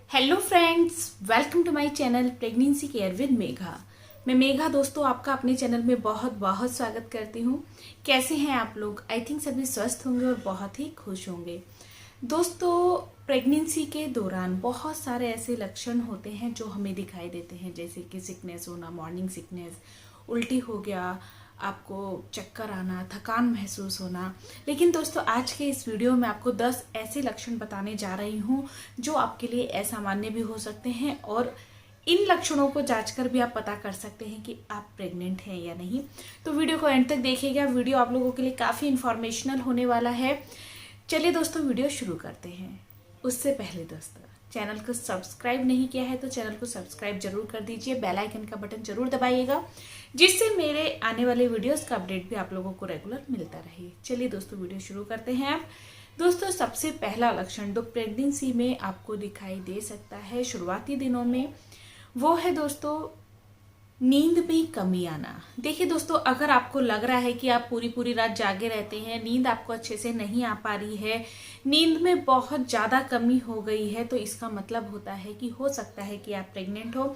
Hello friends, welcome to my channel pregnancy care with Megha. मैं मेघा दोस्तों आपका अपने चैनल में बहुत बहुत स्वागत करती हूँ। कैसे हैं आप लोग? आई थिंक सभी स्वस्थ होंगे और बहुत ही खुश होंगे। दोस्तों, प्रेगनेंसी के दौरान बहुत सारे ऐसे लक्षण होते हैं जो हमें दिखाई देते हैं, जैसे कि सिकनेस होना, मॉर्निंग सिकनेस, उल्टी हो गया, आपको चक्कर आना, थकान महसूस होना। लेकिन दोस्तों, आज के इस वीडियो में आपको 10 ऐसे लक्षण बताने जा रही हूँ जो आपके लिए असामान्य भी हो सकते हैं और इन लक्षणों को जांचकर भी आप पता कर सकते हैं कि आप प्रेग्नेंट हैं या नहीं। तो वीडियो को एंड तक देखिएगा। वीडियो आप लोगों के लिए काफ़ी इंफॉर्मेशनल होने वाला है। चलिए दोस्तों, वीडियो शुरू करते हैं। उससे पहले दोस्तों, चैनल को सब्सक्राइब नहीं किया है तो चैनल को सब्सक्राइब जरूर कर दीजिए, बेल आइकन का बटन जरूर दबाइएगा, जिससे मेरे आने वाले वीडियोस का अपडेट भी आप लोगों को रेगुलर मिलता रहे। चलिए दोस्तों, वीडियो शुरू करते हैं। आप दोस्तों, सबसे पहला लक्षण जो प्रेगनेंसी में आपको दिखाई दे सकता है शुरुआती दिनों में, वो है दोस्तों नींद में कमी आना। देखिए दोस्तों, अगर आपको लग रहा है कि आप पूरी पूरी रात जागे रहते हैं, नींद आपको अच्छे से नहीं आ पा रही है, नींद में बहुत ज़्यादा कमी हो गई है, तो इसका मतलब होता है कि हो सकता है कि आप प्रेग्नेंट हो।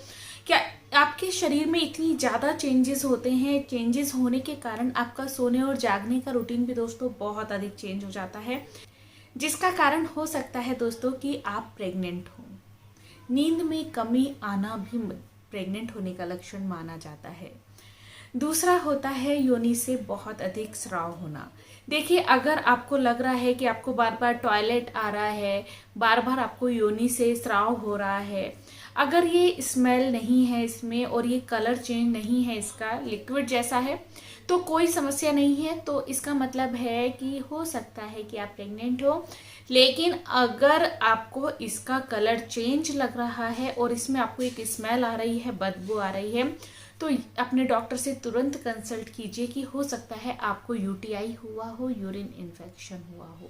क्या आपके शरीर में इतनी ज़्यादा चेंजेस होते हैं? चेंजेस होने के कारण आपका सोने और जागने का रूटीन भी दोस्तों बहुत अधिक चेंज हो जाता है, जिसका कारण हो सकता है दोस्तों कि आप प्रेग्नेंट हो। नींद में कमी आना भी प्रेग्नेंट होने का लक्षण माना जाता है। दूसरा होता है योनि से बहुत अधिक स्राव होना। देखिए, अगर आपको लग रहा है कि आपको बार बार टॉयलेट आ रहा है, बार बार आपको योनि से स्राव हो रहा है, अगर ये स्मेल नहीं है इसमें और ये कलर चेंज नहीं है, इसका लिक्विड जैसा है, तो कोई समस्या नहीं है। तो इसका मतलब है कि हो सकता है कि आप प्रेग्नेंट हो। लेकिन अगर आपको इसका कलर चेंज लग रहा है और इसमें आपको एक स्मेल आ रही है, बदबू आ रही है, तो अपने डॉक्टर से तुरंत कंसल्ट कीजिए कि हो सकता है आपको यूटीआई हुआ हो, यूरिन इन्फेक्शन हुआ हो।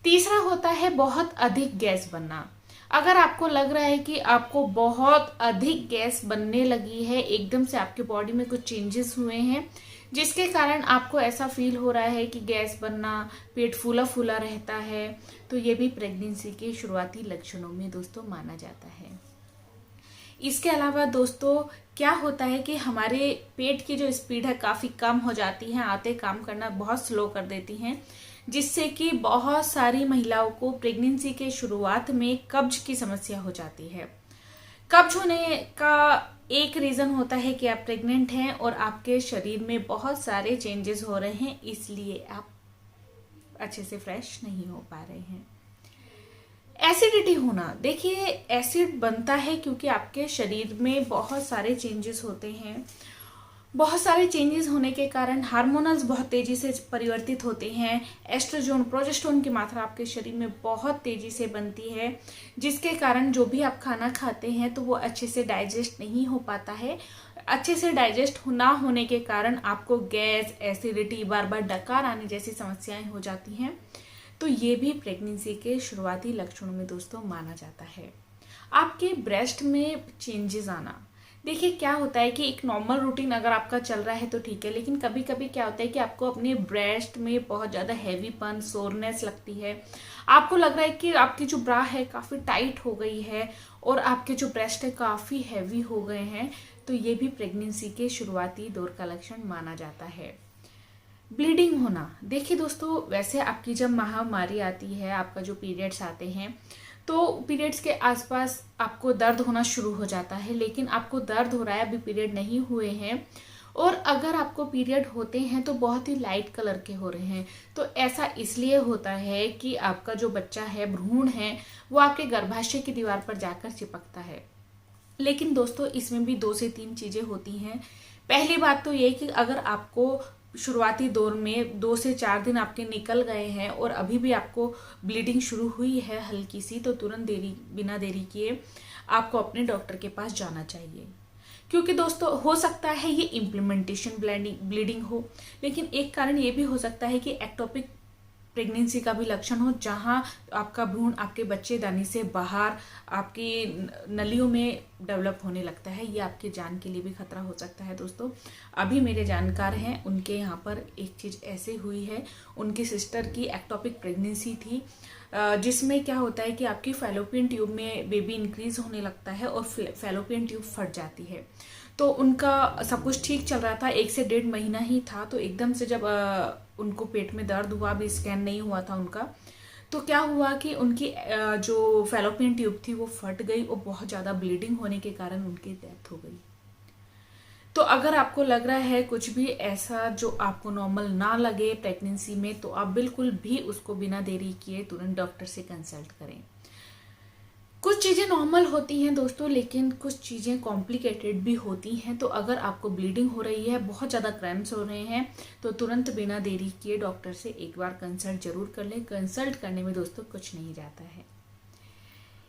तीसरा होता है बहुत अधिक गैस बनना। अगर आपको लग रहा है कि आपको बहुत अधिक गैस बनने लगी है, एकदम से आपके बॉडी में कुछ चेंजेस हुए हैं जिसके कारण आपको ऐसा फील हो रहा है कि गैस बनना, पेट फूला फूला रहता है, तो ये भी प्रेगनेंसी के शुरुआती लक्षणों में दोस्तों माना जाता है। इसके अलावा दोस्तों, क्या होता है कि हमारे पेट की जो स्पीड है काफ़ी कम हो जाती है, आते काम करना बहुत स्लो कर देती हैं, जिससे कि बहुत सारी महिलाओं को प्रेगनेंसी के शुरुआत में कब्ज की समस्या हो जाती है। कब्ज होने का एक रीज़न होता है कि आप प्रेग्नेंट हैं और आपके शरीर में बहुत सारे चेंजेस हो रहे हैं, इसलिए आप अच्छे से फ्रेश नहीं हो पा रहे हैं। एसिडिटी होना। देखिए, एसिड बनता है क्योंकि आपके शरीर में बहुत सारे चेंजेस होते हैं। बहुत सारे चेंजेस होने के कारण हार्मोनल्स बहुत तेजी से परिवर्तित होते हैं। एस्ट्रोजन, प्रोजेस्टेरोन की मात्रा आपके शरीर में बहुत तेजी से बनती है, जिसके कारण जो भी आप खाना खाते हैं तो वो अच्छे से डाइजेस्ट नहीं हो पाता है। अच्छे से डाइजेस्ट ना होने के कारण आपको गैस, एसिडिटी, बार बार डकार आने जैसी समस्याएं हो जाती हैं। तो ये भी प्रेगनेंसी के शुरुआती लक्षणों में दोस्तों माना जाता है। आपके ब्रेस्ट में चेंजेस आना। देखिए, क्या होता है कि एक नॉर्मल रूटीन अगर आपका चल रहा है तो ठीक है, लेकिन कभी कभी क्या होता है कि आपको अपने ब्रेस्ट में बहुत ज़्यादा हैवीपन, सोरनेस लगती है। आपको लग रहा है कि आपकी जो ब्रा है काफ़ी टाइट हो गई है और आपके जो ब्रेस्ट है काफ़ी हैवी हो गए हैं, तो ये भी प्रेगनेंसी के शुरुआती दौर का लक्षण माना जाता है। ब्लीडिंग होना। देखिए दोस्तों, वैसे आपकी जब महामारी आती है, आपका जो पीरियड्स आते हैं, तो पीरियड्स के आसपास आपको दर्द होना शुरू हो जाता है। लेकिन आपको दर्द हो रहा है, अभी पीरियड नहीं हुए हैं, और अगर आपको पीरियड होते हैं तो बहुत ही लाइट कलर के हो रहे हैं, तो ऐसा इसलिए होता है कि आपका जो बच्चा है, भ्रूण है, वो आपके गर्भाशय की दीवार पर जाकर चिपकता है। लेकिन दोस्तों, इसमें भी 2 से 3 चीज़ें होती हैं। पहली बात तो ये कि अगर आपको शुरुआती दौर में 2 से 4 दिन आपके निकल गए हैं और अभी भी आपको ब्लीडिंग शुरू हुई है हल्की सी, तो तुरंत बिना देरी किए आपको अपने डॉक्टर के पास जाना चाहिए। क्योंकि दोस्तों, हो सकता है ये इम्प्लीमेंटेशन ब्लीडिंग हो, लेकिन एक कारण ये भी हो सकता है कि एक्टोपिक प्रेगनेंसी का भी लक्षण हो, जहां आपका भ्रूण आपके बच्चेदानी से बाहर आपकी नलियों में डेवलप होने लगता है, ये आपके जान के लिए भी खतरा हो सकता है। दोस्तों, अभी मेरे जानकार हैं, उनके यहाँ पर एक चीज़ ऐसे हुई है, उनकी सिस्टर की एक्टोपिक प्रेगनेंसी थी, जिसमें क्या होता है कि आपकी फैलोपियन ट्यूब में बेबी इंक्रीज होने लगता है और फैलोपियन ट्यूब फट जाती है। तो उनका सब कुछ ठीक चल रहा था, 1 से 1.5 महीना ही था, तो एकदम से जब उनको पेट में दर्द हुआ, अभी स्कैन नहीं हुआ था उनका, तो क्या हुआ कि उनकी जो फैलोपियन ट्यूब थी वो फट गई और बहुत ज़्यादा ब्लीडिंग होने के कारण उनकी डेथ हो गई। तो अगर आपको लग रहा है कुछ भी ऐसा जो आपको नॉर्मल ना लगे प्रेगनेंसी में, तो आप बिल्कुल भी उसको बिना देरी किए तुरंत डॉक्टर से कंसल्ट करें। कुछ चीज़ें नॉर्मल होती हैं दोस्तों, लेकिन कुछ चीज़ें कॉम्प्लिकेटेड भी होती हैं। तो अगर आपको ब्लीडिंग हो रही है, बहुत ज़्यादा क्रैम्प्स हो रहे हैं, तो तुरंत बिना देरी किए डॉक्टर से एक बार कंसल्ट जरूर कर लें। कंसल्ट करने में दोस्तों कुछ नहीं जाता है।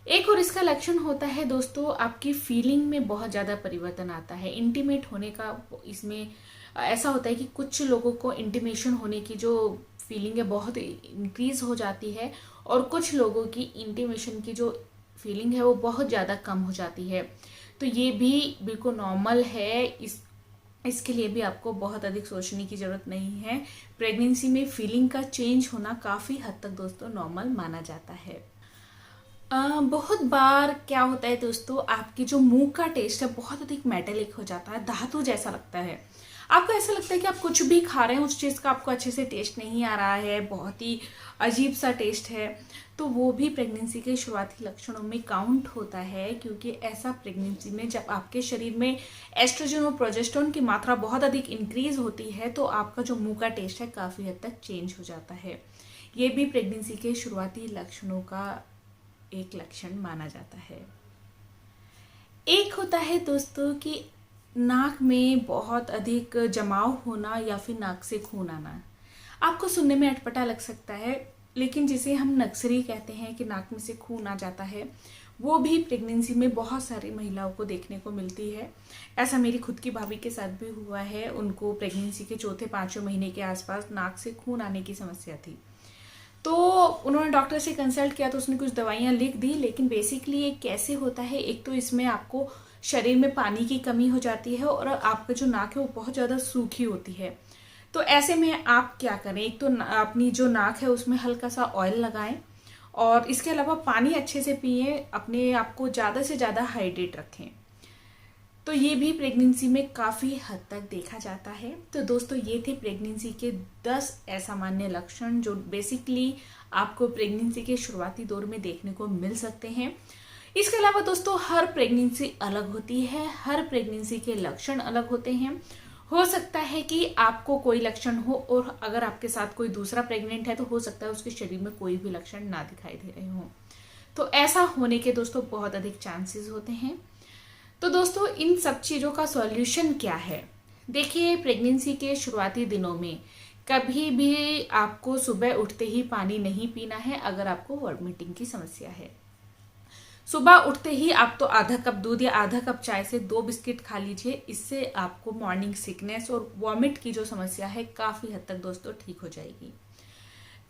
एक और इसका लक्षण होता है दोस्तों, आपकी फीलिंग में बहुत ज़्यादा परिवर्तन आता है इंटीमेट होने का। इसमें ऐसा होता है कि कुछ लोगों को इंटीमेशन होने की जो फीलिंग है बहुत इंक्रीज हो जाती है, और कुछ लोगों की इंटीमेशन की जो फीलिंग है वो बहुत ज़्यादा कम हो जाती है। तो ये भी बिल्कुल नॉर्मल है, इसके लिए भी आपको बहुत अधिक सोचने की ज़रूरत नहीं है। प्रेगनेंसी में फीलिंग का चेंज होना काफ़ी हद तक दोस्तों नॉर्मल माना जाता है। बहुत बार क्या होता है दोस्तों, आपकी जो मुंह का टेस्ट है बहुत अधिक मेटेलिक हो जाता है, धातु जैसा लगता है। आपको ऐसा लगता है कि आप कुछ भी खा रहे हैं, उस चीज़ का आपको अच्छे से टेस्ट नहीं आ रहा है, बहुत ही अजीब सा टेस्ट है। तो वो भी प्रेगनेंसी के शुरुआती लक्षणों में काउंट होता है, क्योंकि ऐसा प्रेगनेंसी में जब आपके शरीर में एस्ट्रोजन और प्रोजेस्टेरोन की मात्रा बहुत अधिक इंक्रीज होती है, तो आपका जो मुंह का टेस्ट है काफ़ी हद तक चेंज हो जाता है। ये भी प्रेगनेंसी के शुरुआती लक्षणों का एक लक्षण माना जाता है। एक होता है दोस्तों कि नाक में बहुत अधिक जमाव होना या फिर नाक से खून आना। आपको सुनने में अटपटा लग सकता है, लेकिन जिसे हम नक्सरी कहते हैं कि नाक में से खून आ जाता है, वो भी प्रेगनेंसी में बहुत सारी महिलाओं को देखने को मिलती है। ऐसा मेरी खुद की भाभी के साथ भी हुआ है। उनको प्रेगनेंसी के 4-5वें महीने के आसपास नाक से खून आने की समस्या थी। तो उन्होंने डॉक्टर से कंसल्ट किया, तो उसने कुछ दवाइयाँ लिख दी, लेकिन बेसिकली ये कैसे होता है, एक तो इसमें आपको शरीर में पानी की कमी हो जाती है और आपका जो नाक है वो बहुत ज़्यादा सूखी होती है। तो ऐसे में आप क्या करें, एक तो अपनी जो नाक है उसमें हल्का सा ऑयल लगाएं, और इसके अलावा पानी अच्छे से पिए, अपने आप को ज़्यादा से ज़्यादा हाइड्रेट रखें। तो ये भी प्रेगनेंसी में काफ़ी हद तक देखा जाता है। तो दोस्तों, ये थे प्रेगनेंसी के 10 असामान्य लक्षण जो बेसिकली आपको प्रेगनेंसी के शुरुआती दौर में देखने को मिल सकते हैं। इसके अलावा दोस्तों, हर प्रेगनेंसी अलग होती है, हर प्रेगनेंसी के लक्षण अलग होते हैं। हो सकता है कि आपको कोई लक्षण हो और अगर आपके साथ कोई दूसरा प्रेग्नेंट है तो हो सकता है उसके शरीर में कोई भी लक्षण ना दिखाई दे रहे हो। तो ऐसा होने के दोस्तों बहुत अधिक चांसेस होते हैं। तो दोस्तों, इन सब चीज़ों का सॉल्यूशन क्या है? देखिए, प्रेगनेंसी के शुरुआती दिनों में कभी भी आपको सुबह उठते ही पानी नहीं पीना है। अगर आपको वॉमिटिंग की समस्या है, सुबह उठते ही आप तो आधा कप दूध या आधा कप चाय से 2 बिस्किट खा लीजिए। इससे आपको मॉर्निंग सिकनेस और वॉमिट की जो समस्या है काफ़ी हद तक दोस्तों ठीक हो जाएगी।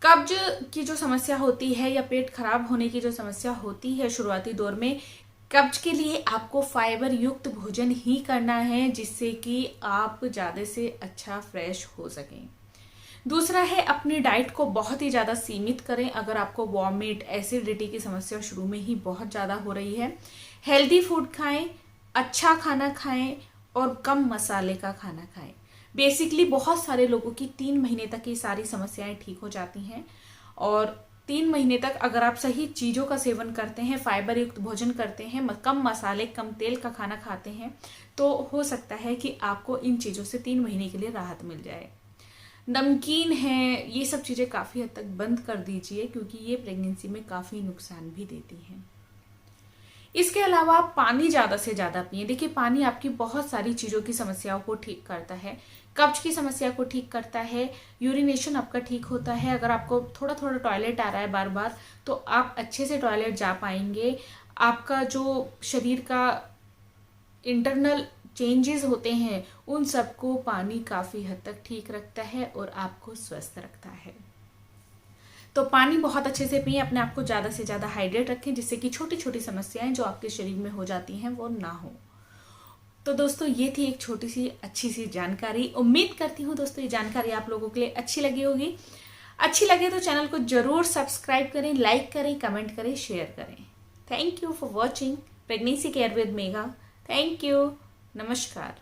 कब्ज की जो समस्या होती है या पेट खराब होने की जो समस्या होती है शुरुआती दौर में, कब्ज के लिए आपको फाइबर युक्त भोजन ही करना है, जिससे कि आप ज़्यादा से अच्छा फ्रेश हो सकें। दूसरा है, अपनी डाइट को बहुत ही ज़्यादा सीमित करें। अगर आपको वॉमिट, एसिडिटी की समस्या शुरू में ही बहुत ज़्यादा हो रही है, हेल्दी फूड खाएं, अच्छा खाना खाएं और कम मसाले का खाना खाएं। बेसिकली बहुत सारे लोगों की 3 महीने तक ये सारी समस्याएं ठीक हो जाती हैं, और 3 महीने तक अगर आप सही चीज़ों का सेवन करते हैं, फाइबर युक्त भोजन करते हैं, कम मसाले कम तेल का खाना खाते हैं, तो हो सकता है कि आपको इन चीज़ों से 3 महीने के लिए राहत मिल जाए। नमकीन है, ये सब चीज़ें काफ़ी हद तक बंद कर दीजिए, क्योंकि ये प्रेगनेंसी में काफ़ी नुकसान भी देती हैं। इसके अलावा आप पानी ज़्यादा से ज़्यादा पिए। देखिए, पानी आपकी बहुत सारी चीज़ों की समस्याओं को ठीक करता है, कब्ज की समस्या को ठीक करता है, यूरिनेशन आपका ठीक होता है। अगर आपको थोड़ा थोड़ा टॉयलेट आ रहा है बार बार, तो आप अच्छे से टॉयलेट जा पाएंगे। आपका जो शरीर का इंटरनल चेंजेस होते हैं, उन सबको पानी काफ़ी हद तक ठीक रखता है और आपको स्वस्थ रखता है। तो पानी बहुत अच्छे से पिए, अपने आप को ज़्यादा से ज़्यादा हाइड्रेट रखें, जिससे कि छोटी छोटी समस्याएं जो आपके शरीर में हो जाती हैं वो ना हो। तो दोस्तों ये थी एक छोटी सी अच्छी सी जानकारी। उम्मीद करती हूँ दोस्तों ये जानकारी आप लोगों के लिए अच्छी लगी होगी। अच्छी लगे तो चैनल को जरूर सब्सक्राइब करें, लाइक करें, कमेंट करें, शेयर करें। Thank you for watching pregnancy care with Megha. Thank you. नमस्कार।